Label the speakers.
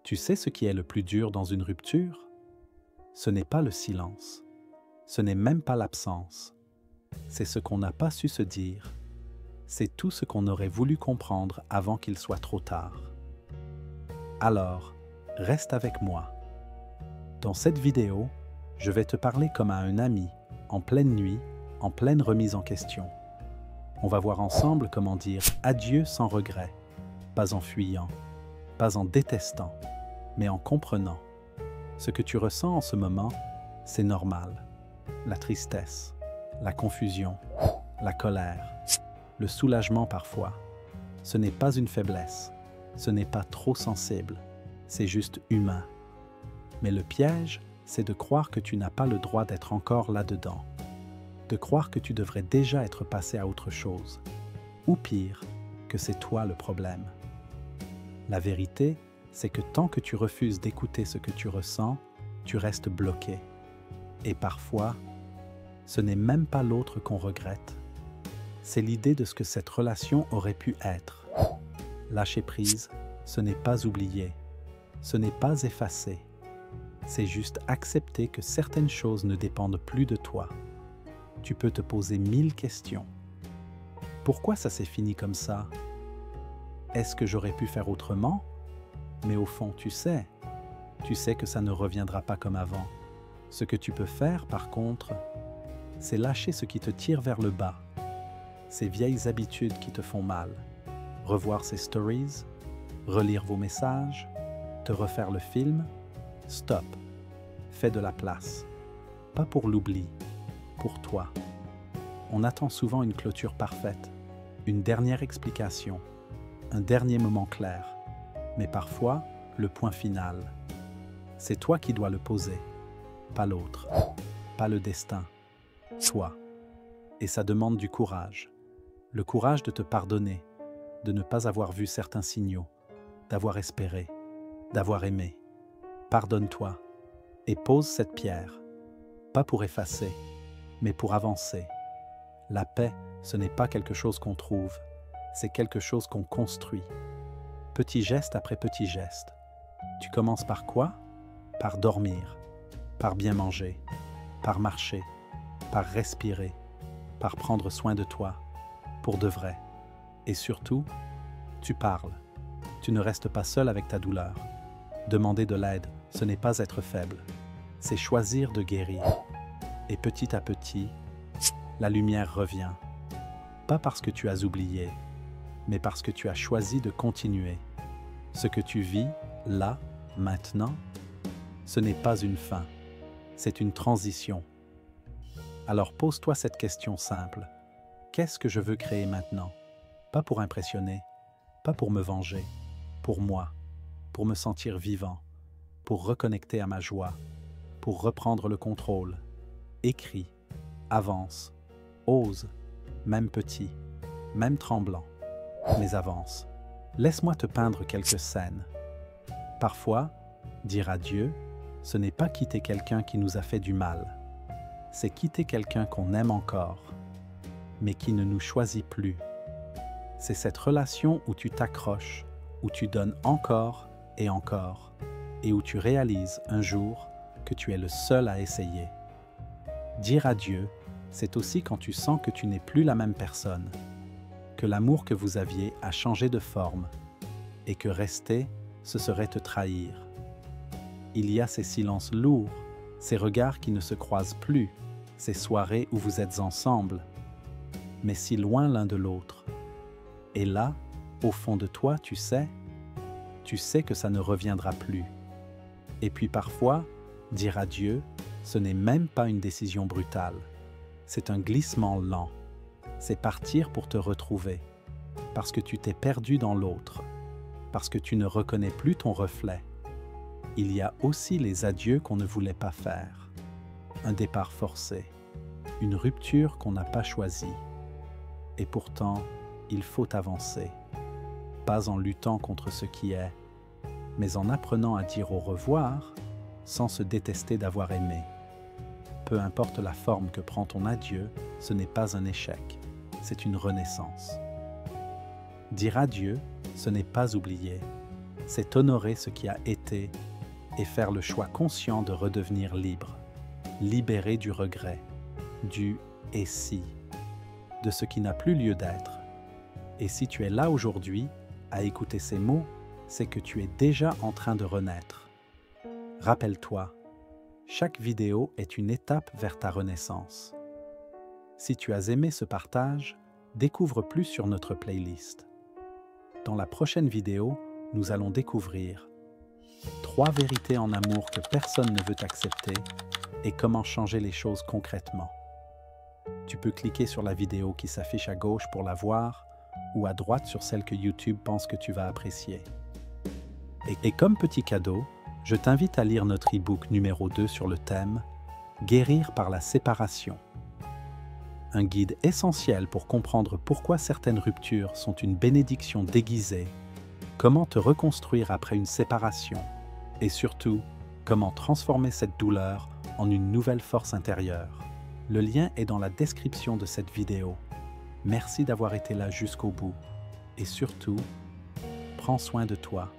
Speaker 1: Tu sais ce qui est le plus dur dans une rupture? Ce n'est pas le silence, ce n'est même pas l'absence, c'est ce qu'on n'a pas su se dire, c'est tout ce qu'on aurait voulu comprendre avant qu'il soit trop tard. Alors, reste avec moi. Dans cette vidéo, je vais te parler comme à un ami, en pleine nuit, en pleine remise en question. On va voir ensemble comment dire adieu sans regret, pas en fuyant, pas en détestant, mais en comprenant. Ce que tu ressens en ce moment, c'est normal. La tristesse, la confusion, la colère, le soulagement parfois. Ce n'est pas une faiblesse, ce n'est pas trop sensible, c'est juste humain. Mais le piège, c'est de croire que tu n'as pas le droit d'être encore là-dedans, de croire que tu devrais déjà être passé à autre chose, ou pire, que c'est toi le problème. La vérité, c'est que tant que tu refuses d'écouter ce que tu ressens, tu restes bloqué. Et parfois, ce n'est même pas l'autre qu'on regrette. C'est l'idée de ce que cette relation aurait pu être. Lâcher prise, ce n'est pas oublier, ce n'est pas effacer. C'est juste accepter que certaines choses ne dépendent plus de toi. Tu peux te poser 1000 questions. Pourquoi ça s'est fini comme ça? Est-ce que j'aurais pu faire autrement? Mais au fond, tu sais que ça ne reviendra pas comme avant. Ce que tu peux faire, par contre, c'est lâcher ce qui te tire vers le bas, ces vieilles habitudes qui te font mal, revoir ces stories, relire vos messages, te refaire le film. Stop. Fais de la place. Pas pour l'oubli, pour toi. On attend souvent une clôture parfaite, une dernière explication, un dernier moment clair. Mais parfois, le point final, c'est toi qui dois le poser, pas l'autre, pas le destin, toi. Et ça demande du courage. Le courage de te pardonner, de ne pas avoir vu certains signaux, d'avoir espéré, d'avoir aimé. Pardonne-toi et pose cette pierre, pas pour effacer, mais pour avancer. La paix, ce n'est pas quelque chose qu'on trouve, c'est quelque chose qu'on construit. Petit geste après petit geste. Tu commences par quoi? Par dormir, par bien manger, par marcher, par respirer, par prendre soin de toi, pour de vrai. Et surtout, tu parles. Tu ne restes pas seul avec ta douleur. Demander de l'aide, ce n'est pas être faible, c'est choisir de guérir. Et petit à petit, la lumière revient. Pas parce que tu as oublié, mais parce que tu as choisi de continuer. Ce que tu vis, là, maintenant, ce n'est pas une fin, c'est une transition. Alors pose-toi cette question simple. Qu'est-ce que je veux créer maintenant? Pas pour impressionner, pas pour me venger, pour moi, pour me sentir vivant, pour reconnecter à ma joie, pour reprendre le contrôle. Écris, avance, ose, même petit, même tremblant, mais avance. Laisse-moi te peindre quelques scènes. Parfois, dire adieu, ce n'est pas quitter quelqu'un qui nous a fait du mal. C'est quitter quelqu'un qu'on aime encore, mais qui ne nous choisit plus. C'est cette relation où tu t'accroches, où tu donnes encore, et où tu réalises un jour que tu es le seul à essayer. Dire adieu, c'est aussi quand tu sens que tu n'es plus la même personne, que l'amour que vous aviez a changé de forme, et que rester, ce serait te trahir. Il y a ces silences lourds, ces regards qui ne se croisent plus, ces soirées où vous êtes ensemble, mais si loin l'un de l'autre. Et là, au fond de toi, tu sais que ça ne reviendra plus. Et puis parfois, dire adieu, ce n'est même pas une décision brutale. C'est un glissement lent. C'est partir pour te retrouver. Parce que tu t'es perdu dans l'autre. Parce que tu ne reconnais plus ton reflet. Il y a aussi les adieux qu'on ne voulait pas faire. Un départ forcé. Une rupture qu'on n'a pas choisie. Et pourtant, il faut avancer. Pas en luttant contre ce qui est, mais en apprenant à dire au revoir sans se détester d'avoir aimé. Peu importe la forme que prend ton adieu, ce n'est pas un échec. c'est une renaissance. Dire adieu, ce n'est pas oublier, c'est honorer ce qui a été et faire le choix conscient de redevenir libre, libéré du regret, du « et si », de ce qui n'a plus lieu d'être. Et si tu es là aujourd'hui, à écouter ces mots, c'est que tu es déjà en train de renaître. Rappelle-toi, chaque vidéo est une étape vers ta renaissance. Si tu as aimé ce partage, découvre plus sur notre playlist. Dans la prochaine vidéo, nous allons découvrir 3 vérités en amour que personne ne veut accepter et comment changer les choses concrètement. Tu peux cliquer sur la vidéo qui s'affiche à gauche pour la voir ou à droite sur celle que YouTube pense que tu vas apprécier. Et comme petit cadeau, je t'invite à lire notre e-book numéro 2 sur le thème « Guérir par la séparation ». Un guide essentiel pour comprendre pourquoi certaines ruptures sont une bénédiction déguisée, comment te reconstruire après une séparation et surtout, comment transformer cette douleur en une nouvelle force intérieure. Le lien est dans la description de cette vidéo. Merci d'avoir été là jusqu'au bout et surtout, prends soin de toi.